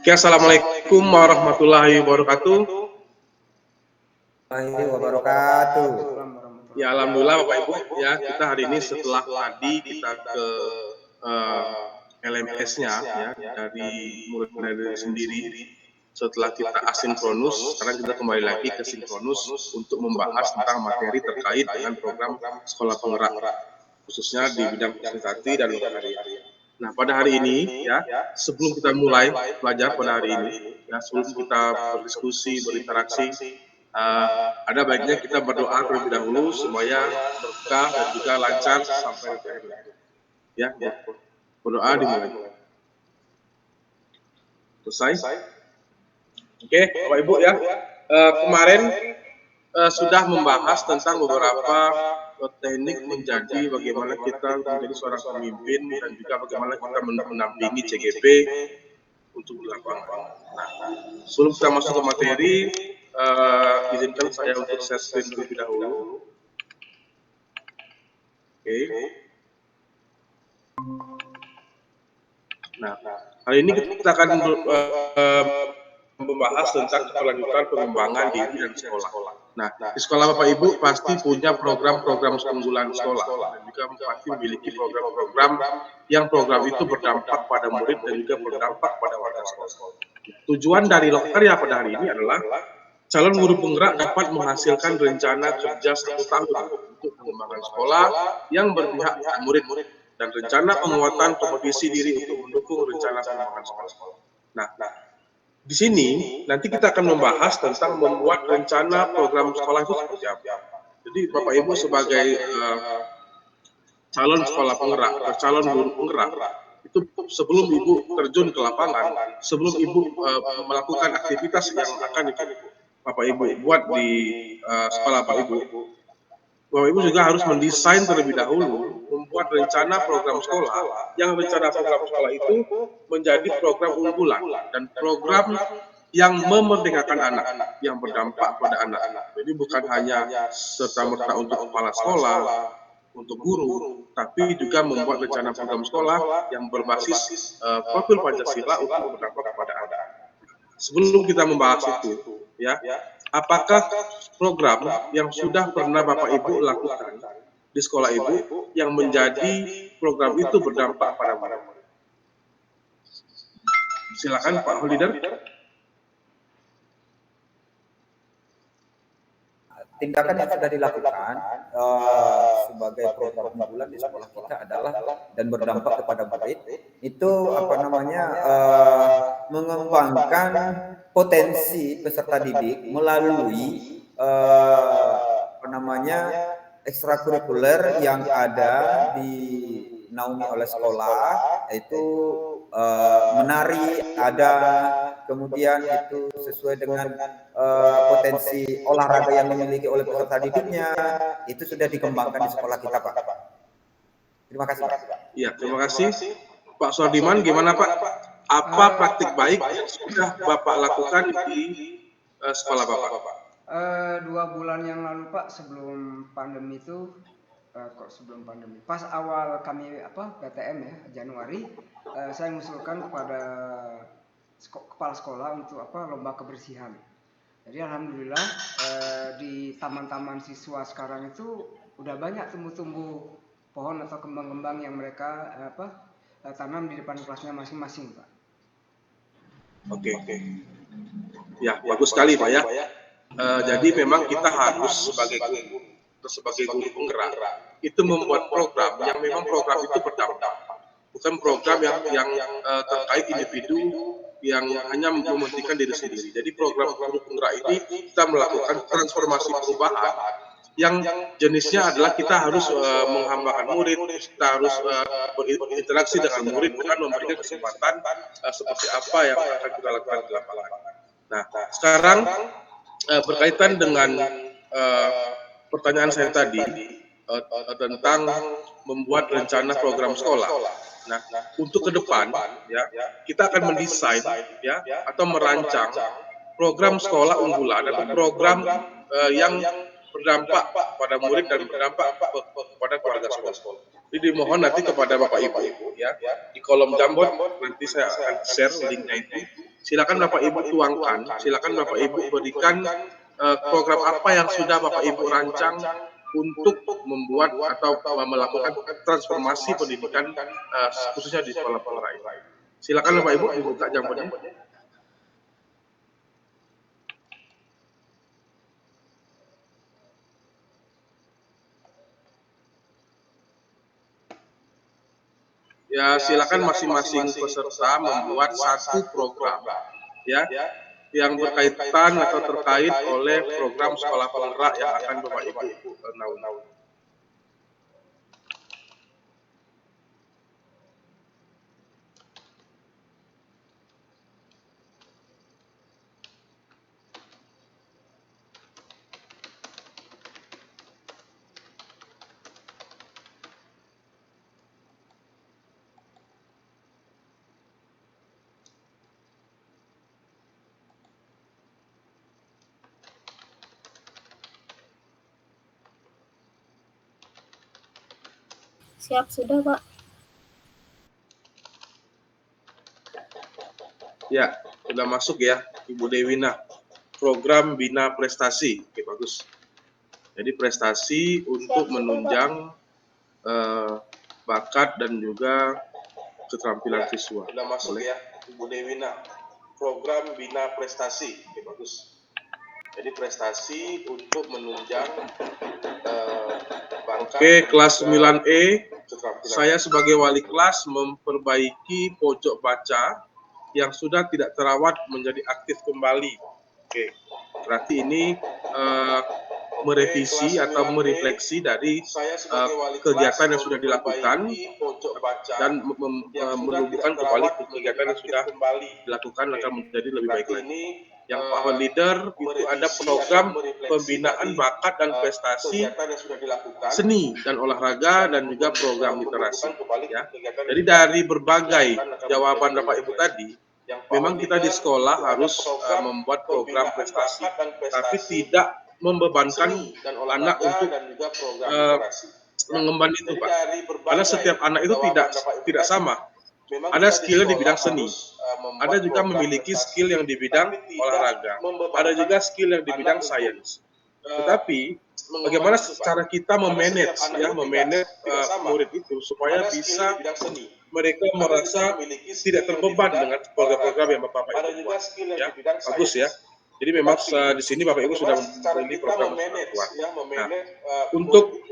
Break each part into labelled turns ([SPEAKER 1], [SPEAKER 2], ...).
[SPEAKER 1] Oke, assalamualaikum warahmatullahi wabarakatuh.
[SPEAKER 2] Warahmatullahi wabarakatuh.
[SPEAKER 1] Ya, alhamdulillah Bapak Ibu ya, kita hari ini setelah tadi kita ke LMS-nya ya dari murid-murid sendiri. Setelah kita asinkronus, sekarang kita kembali lagi ke sinkronus untuk membahas tentang materi terkait dengan program sekolah penggerak, khususnya di bidang presentasi dan lokakarya. Nah, pada hari ini ya, sebelum kita mulai belajar pada hari ini, ya sebelum kita berdiskusi, berinteraksi, ada baiknya kita berdoa terlebih dahulu supaya berkah dan juga lancar sampai ke akhir. Ya, berdoa dimulai. Selesai. Oke, Bapak Ibu ya, kemarin sudah membahas tentang beberapa teknik menjadi bagaimana kita menjadi seorang pemimpin dan juga bagaimana kita mendampingi CGP untuk di lapangan. Nah, sebelum kita masuk ke materi, izinkan saya untuk share screen terlebih dahulu. Oke. Nah, hari ini kita akan membahas tentang kelanjutan pengembangan diri dan sekolah. Nah, di sekolah Bapak Ibu pasti punya program-program unggulan sekolah dan juga pasti memiliki program-program yang program itu berdampak pada murid dan juga berdampak pada warga sekolah. Tujuan dari Lokakarya pada hari ini adalah calon guru penggerak dapat menghasilkan rencana kerja 1 tahun untuk pengembangan sekolah yang berpihak pada murid-murid dan rencana penguatan kompetisi diri untuk mendukung rencana pengembangan sekolah. Nah, di sini nanti kita akan membahas tentang membuat rencana program sekolah itu seperti apa. Jadi Bapak Ibu sebagai calon sekolah penggerak atau calon guru penggerak itu sebelum Ibu terjun ke lapangan, sebelum Ibu melakukan aktivitas yang akan Bapak Ibu buat di sekolah Bapak Ibu juga harus mendesain terlebih dahulu, membuat rencana program sekolah, yang rencana program sekolah itu menjadi program unggulan dan program yang memerdekakan anak, yang berdampak pada anak. Jadi bukan hanya serta-merta untuk kepala sekolah, untuk guru, tapi juga membuat rencana program sekolah yang berbasis profil Pancasila untuk berdampak kepada anak. Sebelum kita membahas itu, ya, apakah program yang sudah pernah Bapak Ibu lakukan di sekolah Ibu yang menjadi program itu berdampak pada murid? Silakan Pak Holider.
[SPEAKER 2] Tindakan yang sudah dilakukan sebagai program unggulan di sekolah kita adalah dan berdampak kepada murid itu mengembangkan potensi peserta didik melalui ekstrakurikuler yang ada dinaungi oleh sekolah, yaitu menari ada, kemudian itu sesuai dengan potensi olahraga yang dimiliki oleh peserta didiknya, itu sudah dikembangkan di sekolah kita, Pak. Terima kasih, Pak.
[SPEAKER 1] Iya, terima kasih. Pak Suardiman, gimana Pak? Apa praktik baik yang sudah Bapak lakukan di sekolah Bapak?
[SPEAKER 3] 2 bulan yang lalu Pak, sebelum pandemi itu, sebelum pandemi, pas awal kami PTM ya, Januari, saya mengusulkan kepada kepala sekolah untuk lomba kebersihan. Jadi alhamdulillah di taman-taman siswa sekarang itu udah banyak tumbuh-tumbuh pohon atau kembang-kembang yang mereka tanam di depan kelasnya masing-masing, Pak.
[SPEAKER 1] Oke. Ya, bagus sekali Pak ya. Jadi memang kita harus sebagai guru penggerak itu membuat program yang memang program itu berdampak, bukan program yang terkait individu yang hanya mementingkan diri sendiri. Jadi program guru penggerak ini kita melakukan transformasi perubahan yang jenisnya adalah kita harus menghambakan murid, kita harus berinteraksi dengan murid dengan memberikan kesempatan seperti apa yang akan kita lakukan di lapangan. Nah, sekarang berkaitan dengan pertanyaan saya tadi tentang membuat rencana program sekolah. Nah, untuk ke depan ya, kita akan mendesain ya atau merancang program sekolah unggulan atau program yang berdampak pada murid dan berdampak kepada keluarga sekolah. Jadi dimohon nanti kepada Bapak Ibu ya, di kolom Jamboard nanti saya akan share linknya itu. Silakan Bapak Ibu tuangkan, silakan Bapak Ibu berikan program apa yang sudah Bapak Ibu rancang untuk membuat atau melakukan transformasi pendidikan khususnya di sekolah Penggerak ini. Silakan Bapak Ibu dibuka Jamboardnya. Ya, silakan masing-masing peserta membuat satu program ya yang berkaitan atau terkait oleh program sekolah penggerak yang akan Bapak Ibu naungi.
[SPEAKER 4] Siap, sudah Pak.
[SPEAKER 1] Ya, sudah masuk ya, Ibu Dewina. Program Bina Prestasi, oke bagus. Jadi prestasi untuk menunjang bakat dan juga keterampilan siswa. Sudah masuk ya, Ibu Dewina. Program Bina Prestasi, oke bagus. Jadi prestasi untuk menunjang bakat. Oke, kelas 9E. Saya sebagai wali kelas memperbaiki pojok baca yang sudah tidak terawat menjadi aktif kembali. Oke, berarti ini merevisi atau merefleksi dari kegiatan yang sudah dilakukan dan menumbuhkan kembali kegiatan yang sudah dilakukan akan menjadi lebih baik lagi. Yang Power Leader itu ada program pembinaan bakat dan prestasi seni dan olahraga dan juga program literasi. Ya. Jadi dari berbagai jawaban Bapak Ibu tadi, memang kita di sekolah harus membuat program prestasi, tapi tidak membebankan anak untuk mengemban itu, Pak. Karena setiap anak itu tidak sama. Ada skill di bidang seni, ada juga memiliki skill yang di bidang olahraga, ada juga skill yang di bidang sains. Tetapi bagaimana cara kita memanage murid itu supaya bisa mereka merasa tidak terbeban dengan program-program yang Bapak Ibu buat. Ya, bagus ya. Jadi memang di sini Bapak Ibu sudah memiliki program kuat. Nah, untuk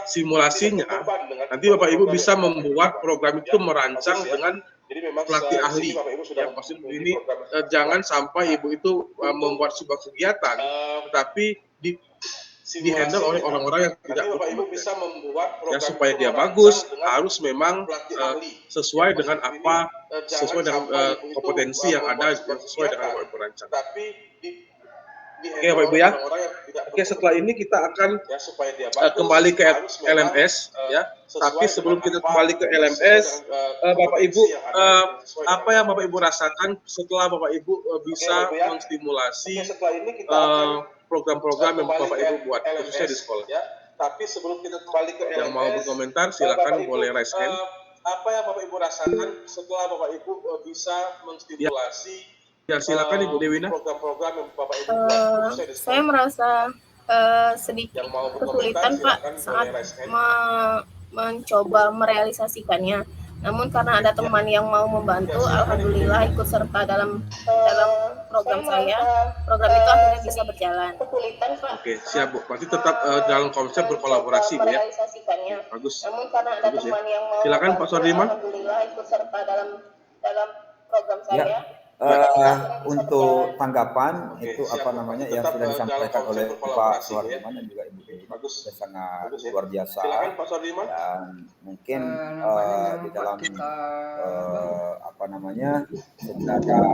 [SPEAKER 1] simulasinya, nanti Bapak Ibu bisa membuat program itu merancang dengan pelatih ahli. Yang pasti ini jangan sampai Ibu itu membuat sebuah kegiatan, tetapi di-handle oleh orang-orang yang tidak berkompeten. Ya, supaya dia bagus, harus memang sesuai dengan kompetensi yang ada, sesuai dengan apa yang dirancang. Oke, Bapak Ibu ya. Oke, setelah ini kita akan kembali ke LMS ya. Tapi sebelum kita kembali ke LMS, Bapak Ibu, apa yang Bapak Ibu rasakan setelah Bapak Ibu bisa menstimulasi program-program yang Bapak Ibu buat khususnya di sekolah? Tapi sebelum kita kembali ke LMS, yang mau berkomentar silakan boleh raise hand. Apa yang Bapak Ibu rasakan setelah Bapak Ibu bisa menstimulasi? Ya, silakan Ibu Dewina. Program-program yang Bapak Ibu buat.
[SPEAKER 4] Saya merasa sedikit kesulitan Pak saat mencoba merealisasikannya. Namun karena ada teman yang mau membantu, alhamdulillah ikut serta dalam program saya. Program itu akhirnya bisa berjalan.
[SPEAKER 1] Oke, siap Bu. Berarti tetap dalam konsep berkolaborasi Bu ya. Bagus.
[SPEAKER 4] Namun karena ada
[SPEAKER 1] bagus,
[SPEAKER 4] teman
[SPEAKER 1] ya.
[SPEAKER 4] yang mau
[SPEAKER 1] Silakan Pak Sordiman.
[SPEAKER 4] Alhamdulillah ikut serta dalam program saya.
[SPEAKER 2] Ya. Untuk tanggapan itu apa namanya yang sudah disampaikan oleh Pak Suhardiman dan juga Ibu Dewi sangat luar biasa dan mungkin di dalam apa namanya secara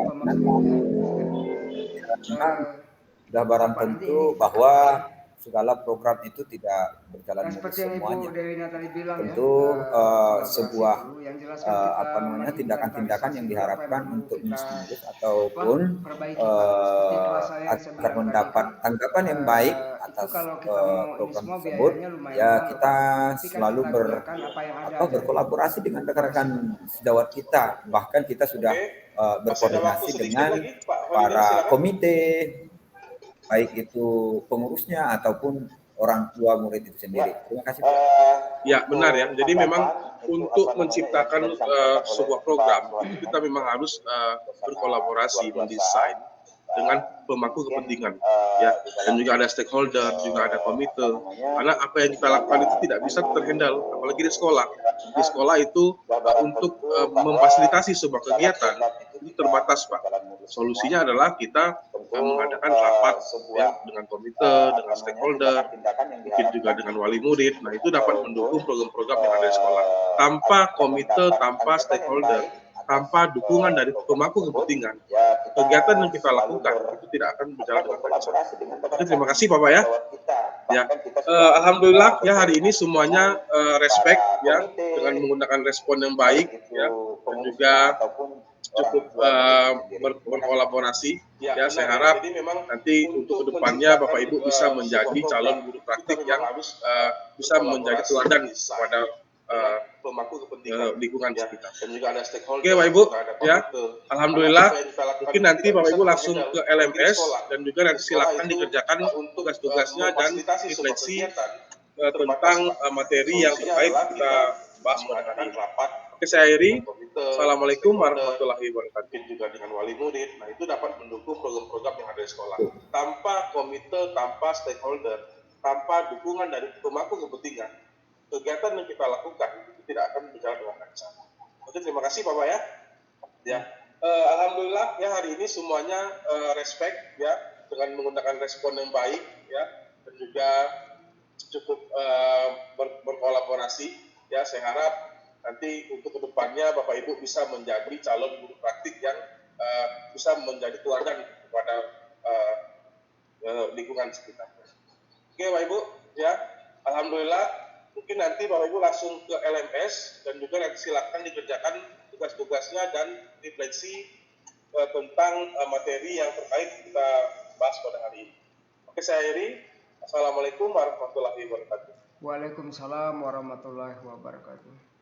[SPEAKER 2] sudah barang tentu bahwa segala program itu tidak berjalan mulus
[SPEAKER 3] seperti yang Ibu
[SPEAKER 2] semuanya.
[SPEAKER 3] Delina tadi bilang ya,
[SPEAKER 2] Tentu
[SPEAKER 3] kolaborasi
[SPEAKER 2] sebuah
[SPEAKER 3] dulu. Yang jelas kan kita
[SPEAKER 2] tindakan-tindakan yang
[SPEAKER 3] menginventarisasi dulu apa
[SPEAKER 2] diharapkan
[SPEAKER 3] perlu
[SPEAKER 2] untuk
[SPEAKER 3] kita
[SPEAKER 2] menstimulus ataupun
[SPEAKER 3] perbaiki Pak. Seperti kelas saya yang saya
[SPEAKER 2] agar
[SPEAKER 3] bilang tadi
[SPEAKER 2] mendapat
[SPEAKER 3] kan,
[SPEAKER 2] tanggapan yang baik
[SPEAKER 3] itu
[SPEAKER 2] atas
[SPEAKER 3] kalau kita mau ini
[SPEAKER 2] program
[SPEAKER 3] semua
[SPEAKER 2] tersebut,
[SPEAKER 3] biayanya lumayan
[SPEAKER 2] ya
[SPEAKER 3] mahal
[SPEAKER 2] kita
[SPEAKER 3] Pak. Tapi kan
[SPEAKER 2] selalu
[SPEAKER 3] kita gunakan apa yang ada aja.
[SPEAKER 2] berkolaborasi dengan rekan-rekan sejawat kita. Bahkan kita sudah berkoordinasi dengan para komite, baik itu pengurusnya ataupun orang tua murid itu sendiri. Terima kasih Pak.
[SPEAKER 1] Ya benar ya. Jadi memang untuk menciptakan sebuah program itu kita memang harus berkolaborasi mendesain dengan pemangku kepentingan ya, dan juga ada stakeholder, juga ada komite, karena apa yang kita lakukan itu tidak bisa terhandle apalagi di sekolah. Di sekolah itu untuk memfasilitasi sebuah kegiatan itu terbatas Pak. Solusinya adalah kita mengadakan rapat ya dengan komite, dengan stakeholder, mungkin juga dengan wali murid. Nah itu dapat mendukung program-program yang ada di sekolah. Tanpa komite, tanpa stakeholder, tanpa dukungan dari pemangku kepentingan, kegiatan yang kita lakukan itu tidak akan berjalan dengan lancar. Oke, terima kasih Bapak ya. Ya, alhamdulillah ya hari ini semuanya respect ya dengan menggunakan respon yang baik ya, dan juga cukup berkolaborasi ya. Saya harap nanti untuk kedepannya Bapak Ibu bisa menjadi calon guru praktik yang bisa menjadi teladan kepada pemangku kepentingan lingkungan sekitar. Oke Bapak Ibu ya, alhamdulillah mungkin nanti Bapak Ibu langsung ke LMS dan juga nanti silakan dikerjakan tugas-tugasnya dan refleksi tentang materi yang terkait kita bahas pada hari ini. Oke, saya akhiri. Assalamualaikum warahmatullahi wabarakatuh. Juga dengan wali murid, nah itu dapat mendukung program-program yang ada di sekolah. Tanpa komite, tanpa stakeholder, tanpa dukungan dari pemangku kepentingan, kegiatan yang kita lakukan itu tidak akan berjalan dengan lancar. Oke, terima kasih Bapak ya. Ya, alhamdulillah ya hari ini semuanya respect ya dengan menggunakan respon yang baik ya, dan juga cukup berkolaborasi ya. Saya harap nanti untuk kedepannya Bapak Ibu bisa menjadi calon guru praktik yang bisa menjadi teladan kepada lingkungan sekitar. Oke Bapak Ibu ya, alhamdulillah mungkin nanti Bapak Ibu langsung ke LMS dan juga nanti silakan dikerjakan tugas-tugasnya dan refleksi tentang materi yang terkait kita bahas pada hari ini. Oke, saya akhiri. Assalamualaikum warahmatullahi wabarakatuh.
[SPEAKER 3] Waalaikumsalam warahmatullahi wabarakatuh.